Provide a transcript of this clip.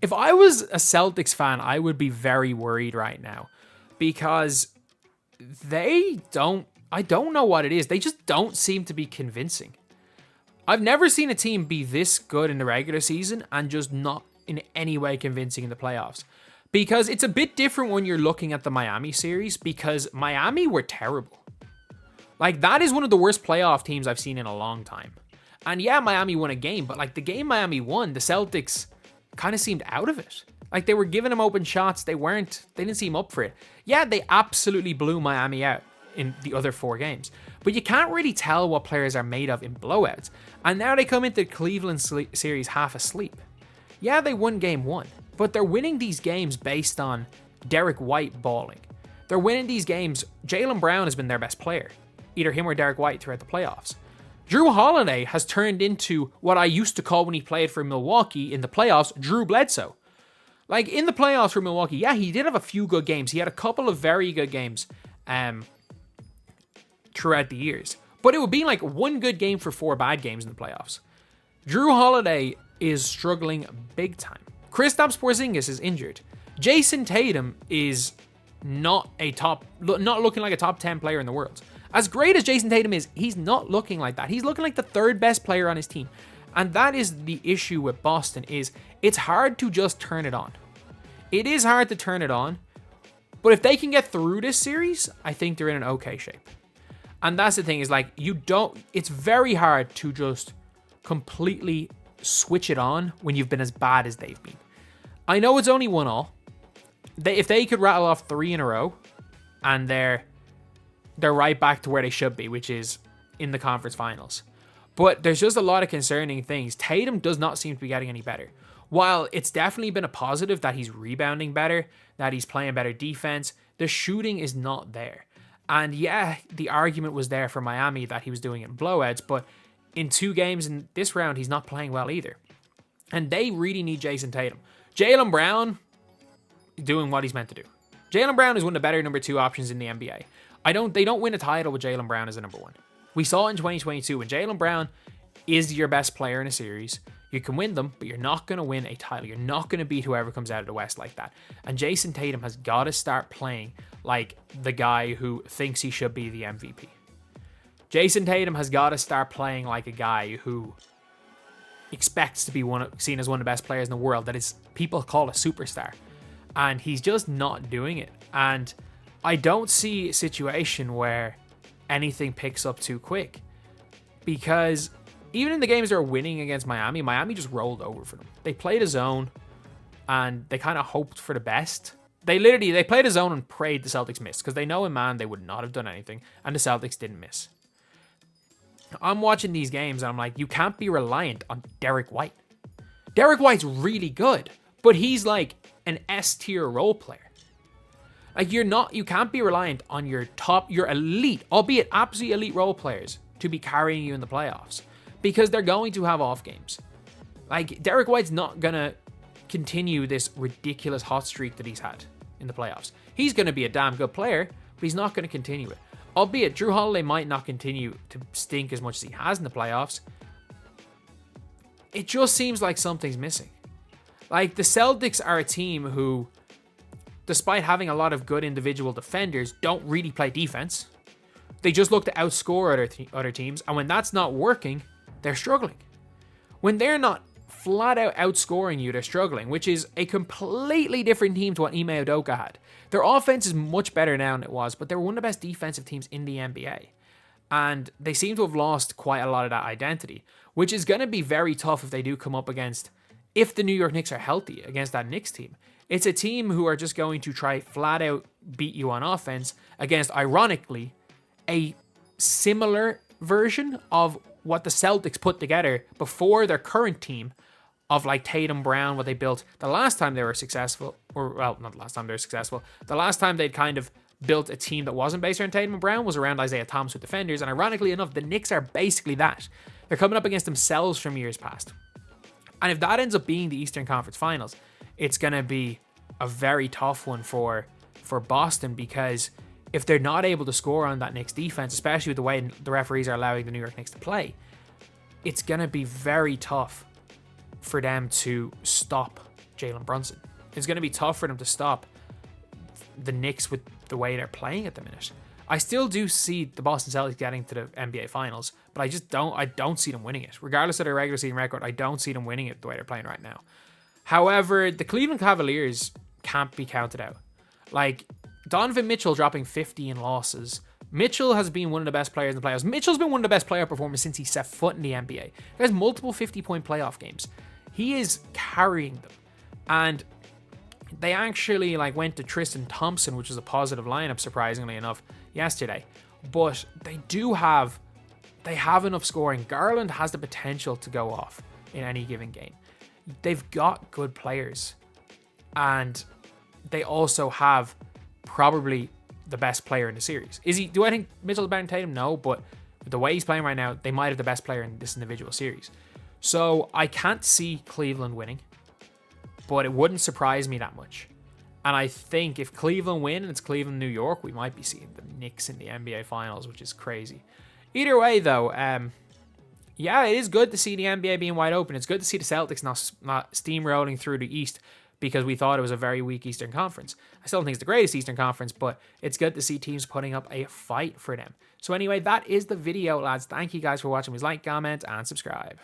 If I was a Celtics fan, I would be very worried right now because I don't know what it is. They just don't seem to be convincing. I've never seen a team be this good in the regular season and just not in any way convincing in the playoffs. Because it's a bit different when you're looking at the Miami series because Miami were terrible. Like, that is one of the worst playoff teams I've seen in a long time. And yeah, Miami won a game, but like the game Miami won, the Celtics kind of seemed out of it. Like, they were giving them open shots. They didn't seem up for it. Yeah, they absolutely blew Miami out in the other 4 games. But you can't really tell what players are made of in blowouts. And now they come into the Cleveland series half asleep. Yeah, they won game 1, but they're winning these games based on Derek White balling. They're winning these games. Jaylen Brown has been their best player, either him or Derek White throughout the playoffs. Jrue Holiday has turned into what I used to call when he played for Milwaukee in the playoffs, Drew Bledsoe. Like, in the playoffs for Milwaukee, yeah, he did have a few good games. He had a couple of very good games throughout the years. But it would be like one good game for 4 bad games in the playoffs. Jrue Holiday is struggling big time. Kristaps Porzingis is injured. Jason Tatum is not looking like a top 10 player in the world. As great as Jason Tatum is, he's not looking like that. He's looking like the 3rd best player on his team. And that is the issue with Boston, is it's hard to just turn it on. It is hard to turn it on, but if they can get through this series, I think they're in an okay shape. And that's the thing, is like, it's very hard to just completely switch it on when you've been as bad as they've been. I know it's only 1-1. If they could rattle off 3 in a row, and they're right back to where they should be, which is in the conference finals. But there's just a lot of concerning things. Tatum does not seem to be getting any better. While it's definitely been a positive that he's rebounding better, that he's playing better defense, the shooting is not there. And yeah, the argument was there for Miami that he was doing it in blowouts, but in 2 games in this round, he's not playing well either. And they really need Jason Tatum. Jaylen Brown doing what he's meant to do. Jaylen Brown is one of the better number 2 options in the NBA. They don't win a title with Jaylen Brown as a number 1. We saw it in 2022 when Jaylen Brown is your best player in a series. You can win them, but you're not going to win a title. You're not going to beat whoever comes out of the West like that. And Jason Tatum has got to start playing like the guy who thinks he should be the MVP. Jason Tatum has got to start playing like a guy who expects to be seen as one of the best players in the world, that is people call a superstar. And he's just not doing it. And I don't see a situation where anything picks up too quick, because even in the games they're winning against Miami just rolled over for them. They played a zone and they kind of hoped for the best. They played a zone and prayed the Celtics missed, because they know in man they would not have done anything, and the Celtics didn't miss. I'm watching these games and I'm like, you can't be reliant on Derek White. Derek White's really good, but he's like an S-tier role player. Like, you can't be reliant on your elite, albeit absolutely elite role players to be carrying you in the playoffs, because they're going to have off games. Like, Derek White's not going to continue this ridiculous hot streak that he's had in the playoffs. He's going to be a damn good player, but he's not going to continue it. Albeit, Jrue Holiday might not continue to stink as much as he has in the playoffs. It just seems like something's missing. Like, the Celtics are a team who, despite having a lot of good individual defenders, don't really play defense. They just look to outscore other teams, and when that's not working, they're struggling. When they're not flat out outscoring you, they're struggling, which is a completely different team to what Ime Udoka had. Their offense is much better now than it was, but they're one of the best defensive teams in the NBA. And they seem to have lost quite a lot of that identity, which is going to be very tough if they do come up against, if the New York Knicks are healthy, against that Knicks team. It's a team who are just going to try flat out beat you on offense against, ironically, a similar version of what the Celtics put together before their current team of like Tatum, Brown, what they built the last time they were successful, or well, not the last time they were successful. The last time they'd kind of built a team that wasn't based around Tatum and Brown was around Isaiah Thomas with defenders. And ironically enough, the Knicks are basically that. They're coming up against themselves from years past. And if that ends up being the Eastern Conference Finals, it's going to be a very tough one for Boston, because if they're not able to score on that Knicks defense, especially with the way the referees are allowing the New York Knicks to play, it's going to be very tough for them to stop Jalen Brunson. It's going to be tough for them to stop the Knicks with the way they're playing at the minute. I still do see the Boston Celtics getting to the NBA Finals, but I don't see them winning it. Regardless of their regular season record, I don't see them winning it the way they're playing right now. However, the Cleveland Cavaliers can't be counted out. Like, Donovan Mitchell dropping 15 losses. Mitchell has been one of the best players in the playoffs. Mitchell's been one of the best player performers since he set foot in the NBA. He has multiple 50-point playoff games. He is carrying them. And they actually went to Tristan Thompson, which was a positive lineup, surprisingly enough, yesterday. But they have enough scoring. Garland has the potential to go off in any given game. They've got good players. And they also have probably the best player in the series. Do I think Mitchell's better than Tatum? No, but the way he's playing right now, they might have the best player in this individual series. So I can't see Cleveland winning, but it wouldn't surprise me that much. And I think if Cleveland win and it's Cleveland, New York, we might be seeing the Knicks in the NBA Finals, which is crazy. Either way, though, yeah, it is good to see the NBA being wide open. It's good to see the Celtics not steamrolling through the East, because we thought it was a very weak Eastern Conference. I still don't think it's the greatest Eastern Conference, but it's good to see teams putting up a fight for them. So anyway, that is the video, lads. Thank you guys for watching. Please like, comment, and subscribe.